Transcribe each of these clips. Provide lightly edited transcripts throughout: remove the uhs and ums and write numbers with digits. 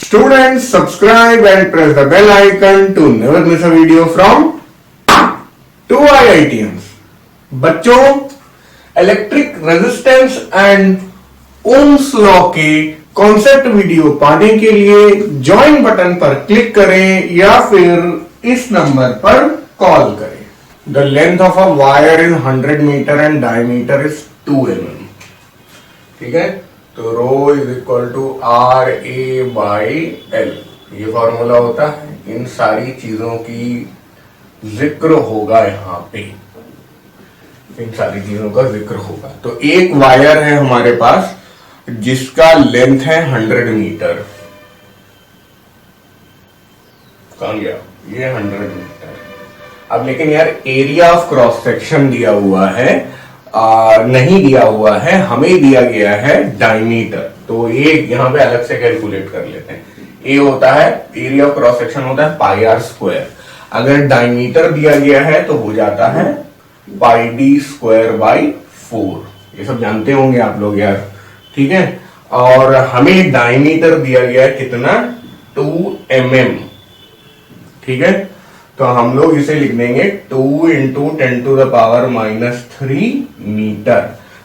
Students, subscribe and press the bell icon to never miss a video from 2IITians. बच्चों, electric resistance and Ohm's law के concept video पाने के लिए join button पर click करें या फिर इस नंबर पर कॉल करें. The length of a wire is 100 metre and diameter is 2 mm. ठीक है, तो rho is equal to R A by L. ये फॉर्मूला होता है. इन सारी चीजों की जिक्र होगा यहां पे, इन सारी चीजों का जिक्र होगा. तो एक वायर है हमारे पास जिसका लेंथ है 100 मीटर. कहां गया ये 100 मीटर. अब लेकिन यार एरिया ऑफ क्रॉस सेक्शन दिया हुआ है, नहीं दिया हुआ है, हमें दिया गया है डायमीटर. तो ये यहां पे अलग से कैलकुलेट कर लेते हैं. ए होता है एरिया ऑफ क्रॉस सेक्शन होता है पाई आर स्क्वायर. अगर डायमीटर दिया गया है तो हो जाता है पाई डी स्क्वायर बाई 4. ये सब जानते होंगे आप लोग यार. ठीक है, और हमें डायमीटर दिया गया है कितना, 2 mm. ठीक है, तो हम लोग इसे लिख देंगे 2 इंटू 10⁻³ मीटर.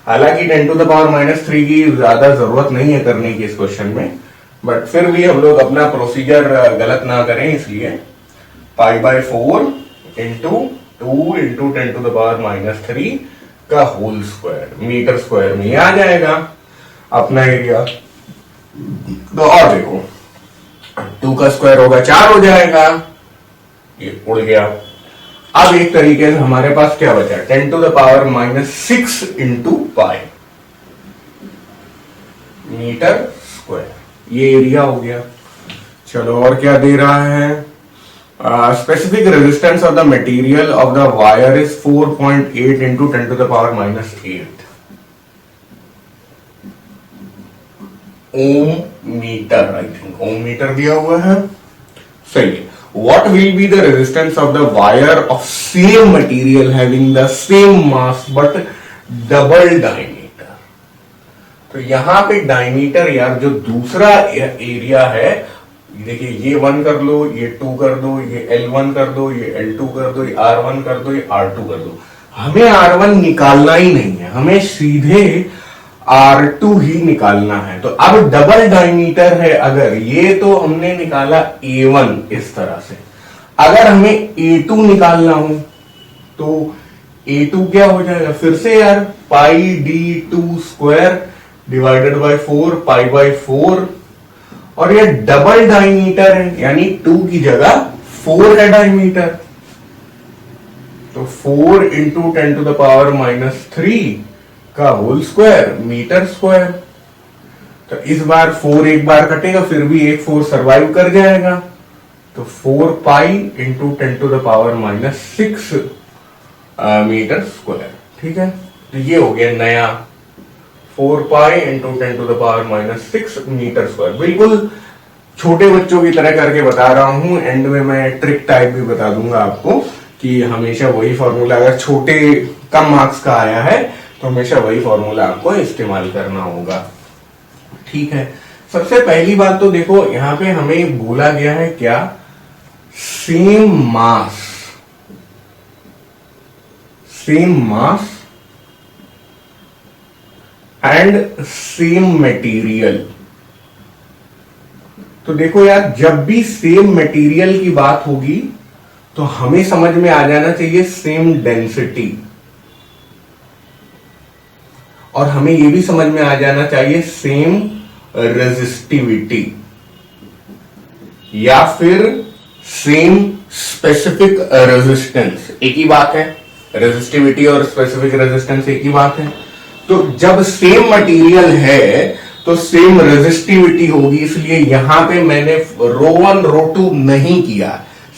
हालांकि 10⁻³ की ज्यादा जरूरत नहीं है करने की इस क्वेश्चन में, बट फिर भी हम लोग अपना प्रोसीजर गलत ना करें, इसलिए π/4 इंटू 2 इंटू 10⁻³ का होल स्क्वायर मीटर स्क्वायर में आ जाएगा अपना एरिया. तो और देखो 2 का स्क्वायर होगा 4 हो जाएगा. ये उड़ गया. अब एक तरीके से हमारे पास क्या बचा, 10⁻⁻6 इंटू पाई मीटर स्क्वायर. ये एरिया हो गया. चलो और क्या दे रहा है. Specific resistance of the material of the wire is 4.8 into 10⁻⁸ ohm meter. I think ohm meter दिया हुआ है. सही है. What will be the resistance of the wire of same material having the same mass but double diameter? तो यहां पे diameter यार जो दूसरा एरिया है, देखिए ये 1 कर लो, ये 2 कर दो, ये L1 कर दो, ये L2 कर दो, ये R1 कर दो, ये R2 कर दो. हमें R1 निकालना ही नहीं है, हमें सीधे R2 ही निकालना है. तो अब डबल डायमीटर है अगर, ये तो हमने निकाला A1 इस तरह से. अगर हमें A2 निकालना हो तो A2 क्या हो जाएगा, फिर से यार पाई D2 स्क्वायर डिवाइडेड बाय 4 π/4. और ये डबल डायमीटर है, यानी 2 की जगह 4 है डायमीटर. तो 4 इंटू 10⁻³ का होल स्क्वायर मीटर स्क्वायर. तो इस बार 4 एक बार कटेगा, फिर भी एक 4 सरवाइव कर जाएगा. तो 4 पाई इंटू 10⁻⁶ मीटर स्क्वायर. ठीक है, तो ये हो गया नया 4 पाई इंटू 10⁻⁶ मीटर स्क्वायर. बिल्कुल छोटे बच्चों की तरह करके बता रहा हूं. एंड में मैं ट्रिक टाइप भी बता दूंगा आपको कि हमेशा वही फॉर्मूला, अगर छोटे कम मार्क्स का आया है तो हमेशा वही फॉर्मूला आपको इस्तेमाल करना होगा. ठीक है, सबसे पहली बात तो देखो यहां पे हमें बोला गया है क्या, same mass and same material. तो देखो यार, जब भी सेम मटेरियल की बात होगी तो हमें समझ में आ जाना चाहिए सेम डेंसिटी, और हमें यह भी समझ में आ जाना चाहिए सेम रेजिस्टिविटी या फिर सेम स्पेसिफिक रेजिस्टेंस. एक ही बात है, रेजिस्टिविटी और स्पेसिफिक रेजिस्टेंस एक ही बात है. तो जब सेम मटेरियल है तो सेम रेजिस्टिविटी होगी. इसलिए यहां पे मैंने ρ1 ρ2 नहीं किया,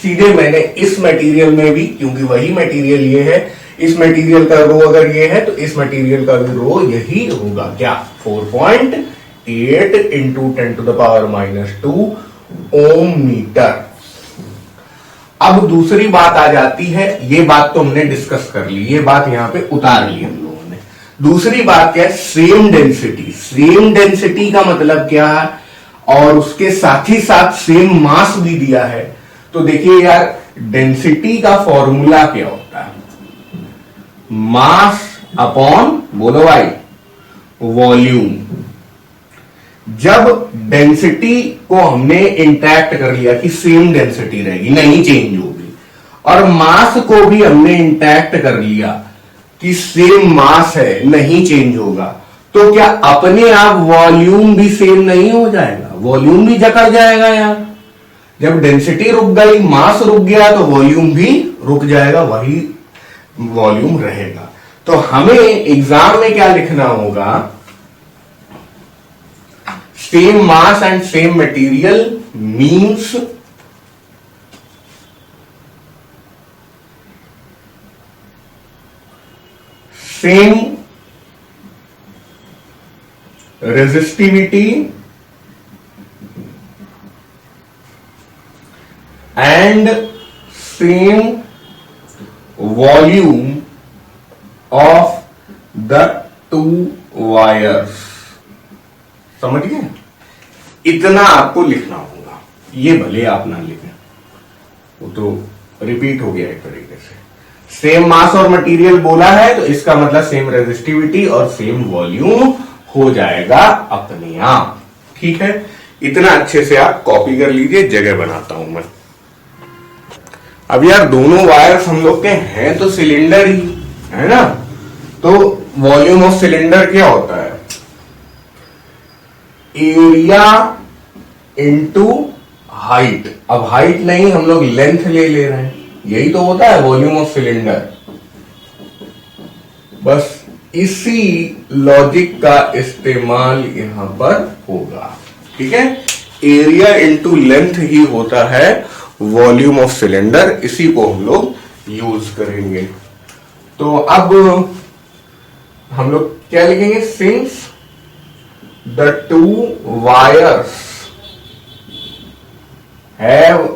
सीधे मैंने इस मटेरियल में भी, क्योंकि वही मटेरियल ये है, इस मटेरियल का रो अगर ये है तो इस मटेरियल का भी रो यही होगा. क्या, 4.8 इंटू 10⁻² ओम मीटर. अब दूसरी बात आ जाती है, ये बात तो हमने डिस्कस कर ली, ये बात यहां पे उतार ली हम लोगों ने. दूसरी बात क्या है, सेम डेंसिटी. सेम डेंसिटी का मतलब क्या है, और उसके साथ ही साथ सेम मास भी दिया है, तो देखिए यार डेंसिटी का फॉर्मूला क्या होता है, मास अपॉन, बोलो भाई, वॉल्यूम। जब डेंसिटी को हमने इंटैक्ट कर लिया कि सेम डेंसिटी रहेगी, नहीं चेंज होगी, और मास को भी हमने इंटैक्ट कर लिया कि सेम मास है, नहीं चेंज होगा, तो क्या अपने आप वॉल्यूम भी सेम नहीं हो जाएगा? वॉल्यूम भी जकड़ जाएगा यार। जब डेंसिटी रुक गई, मास रुक गया, तो वॉल्यूम भी रुक जाएगा, वही वॉल्यूम रहेगा। तो हमें एग्जाम में क्या लिखना होगा, same mass and same material means same resistivity and same volume of the two wires। समझ गए? इतना आपको लिखना होगा, ये भले आप ना लिखें, वो तो रिपीट हो गया एक तरीके से। सेम मास और मटेरियल बोला है, तो इसका मतलब सेम रेजिस्टिविटी और सेम वॉल्यूम हो जाएगा अपने आप। ठीक है, इतना अच्छे से आप कॉपी कर लीजिए, जगह बनाता हूं मैं। अब यार दोनों वायर्स हम लोग के हैं तो सिलेंडर ही है ना, तो वॉल्यूम ऑफ सिलेंडर क्या होता है, एरिया इनटू हाइट। अब हाइट नहीं, हम लोग लेंथ ले रहे हैं, यही तो होता है वॉल्यूम ऑफ सिलेंडर। बस इसी लॉजिक का इस्तेमाल यहां पर होगा। ठीक है, एरिया इनटू लेंथ ही होता है वॉल्यूम ऑफ सिलेंडर, इसी को हम लोग यूज करेंगे। तो अब हम लोग क्या लिखेंगे, since the two wires have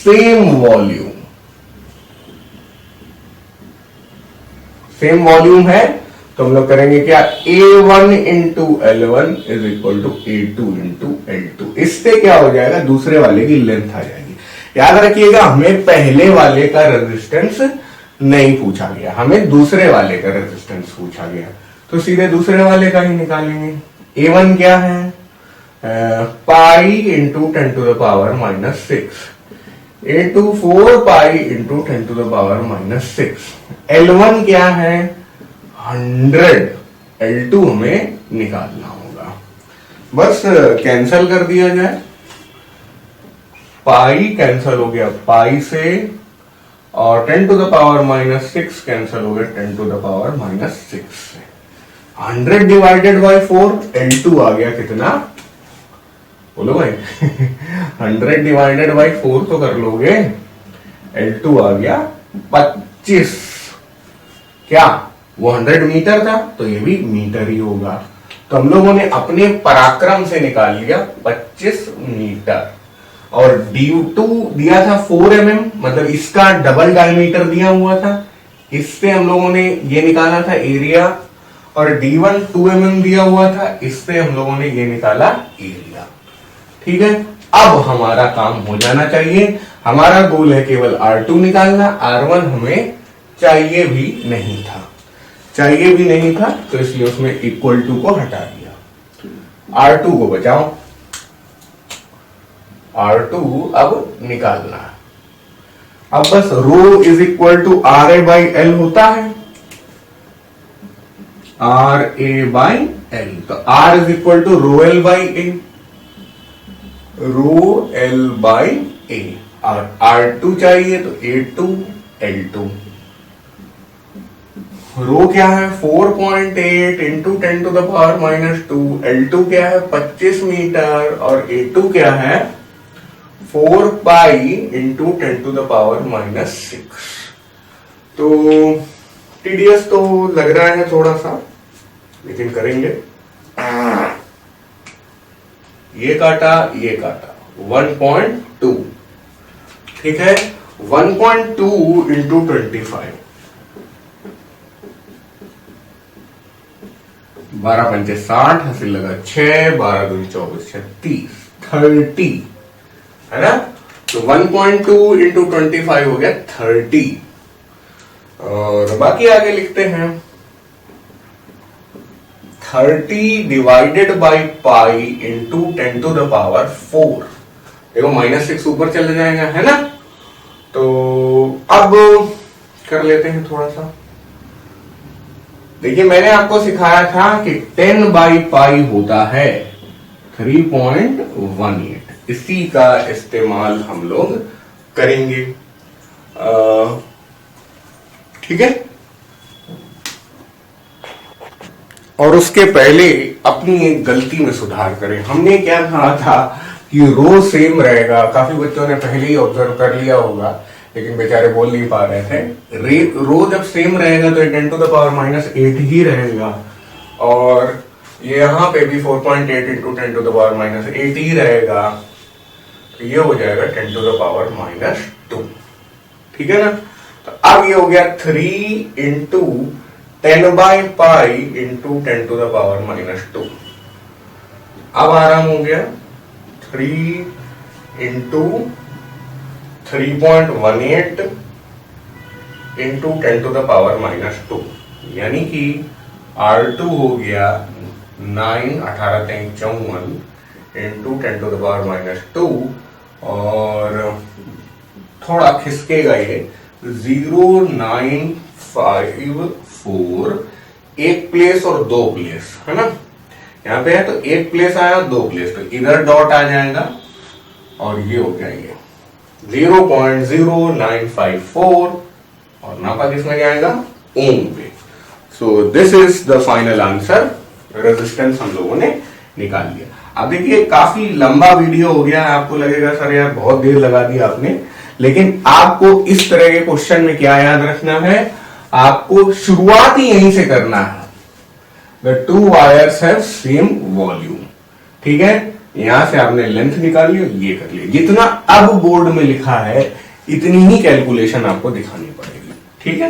same volume, same volume है, तो हम लोग करेंगे क्या, A1 into L1 is equal to A2 into L2। इससे क्या हो जाएगा, दूसरे वाले की लेंथ आ जाएगी। याद रखिएगा, हमें पहले वाले का रेजिस्टेंस नहीं पूछा गया, हमें दूसरे वाले का रेजिस्टेंस पूछा गया, तो सीधे दूसरे वाले का ही निकालेंगे। A1 क्या है, pi into 10 to the power minus 6, A2 4 pi into 10 to the power minus 6, L1 क्या है 100, L2 हमें निकालना होगा। बस कैंसल कर दिया जाए, पाई कैंसल हो गया पाई से, और 10 to the power minus 6 cancel हो गया 10 टू द पावर माइनस 6 से। 100 डिवाइडेड बाई 4, L2 आ गया कितना, बोलो भाई 100 डिवाइडेड बाई 4 तो कर लोगे, L2 आ गया 25। क्या वो 100 मीटर था, तो ये भी मीटर ही होगा। तो हम लोगों ने अपने पराक्रम से निकाल लिया 25 मीटर, और D2 दिया था 4 mm, मतलब इसका डबल डायमीटर दिया हुआ था, इससे हम लोगों ने ये निकाला था एरिया, और D1 2 mm दिया हुआ था, इससे हम लोगों ने ये निकाला एरिया। ठीक है, अब हमारा काम हो जाना चाहिए। हमारा गोल है केवल R2 निकालना, R1 हमें चाहिए भी नहीं था, चाहिए भी नहीं था, तो इसलिए उसमें इक्वल टू को हटा दिया, R2 को बचाओ। R2 अब निकालना है। अब बस rho is equal to RA by L होता है, RA बाई L, तो R is equal to rho L by A, rho L by A, और R2 चाहिए तो A2 L2। रो क्या है 4.8 into 10 to the power minus 2, L2 क्या है 25 मीटर, और A2 क्या है 4 pi into 10 to the power minus 6। तो टीडीएस तो लग रहा है थोड़ा सा, लेकिन करेंगे। ये काटा 1.2, ठीक है, 1.2 इंटू 25 12 पंचे 60, हासिल लगा 6, 12 दूनी 24, 36, 30 है ना। तो 1.2 इंटू 25 हो गया 30। और बाकी आगे लिखते हैं 30 divided by pi into 10 to the power 4। देखो -6 ऊपर चले जाएगा है ना। तो अब कर लेते हैं थोड़ा सा। देखिए मैंने आपको सिखाया था कि 10 बाई पाई होता है 3.18। इसी का इस्तेमाल हम लोग करेंगे। ठीक है। और उसके पहले अपनी एक गलती में सुधार करें। हमने क्या कहा था कि रो सेम रहेगा। काफी बच्चों ने पहले ही ऑब्जर्व कर लिया होगा, लेकिन बेचारे बोल नहीं पा रहे थे। रो जब सेम रहेगा तो 10 टू द पावर -8 ही रहेगा, और ये यहां पे भी 4.8 इंटू 10 टू द पावर -8 ही रहेगा। तो ये हो जाएगा 10 टू द पावर -2। ठीक है ना। तो अब ये हो गया 3 into 10 by pi into 10 to the power -2। अब आराम हो गया 3 into 3.18 into 10 to the power -2, यानी कि R2 हो गया 9, 18 3 54 इंटू 10 टू द पावर -2। और थोड़ा खिसकेगा ये 0954, एक प्लेस और 2 प्लेस है ना। यहां पे है तो एक प्लेस आया, 2 प्लेस, तो इधर डॉट आ जाएगा और ये हो गया ये 0.0954 और नापा किसमें जाएगा, ओम पे। So this is the final answer. Resistance हम लोगों ने निकाल लिया। अब देखिए काफी लंबा वीडियो हो गया, आपको लगेगा सर यार बहुत देर लगा दी आपने, लेकिन आपको इस तरह के क्वेश्चन में क्या याद रखना है, आपको शुरुआत ही यहीं से करना है। The 2 wires have same volume. ठीक है, यहां से आपने लेंथ निकाल ली, ये कर लिया। जितना अब बोर्ड में लिखा है इतनी ही कैलकुलेशन आपको दिखानी पड़ेगी।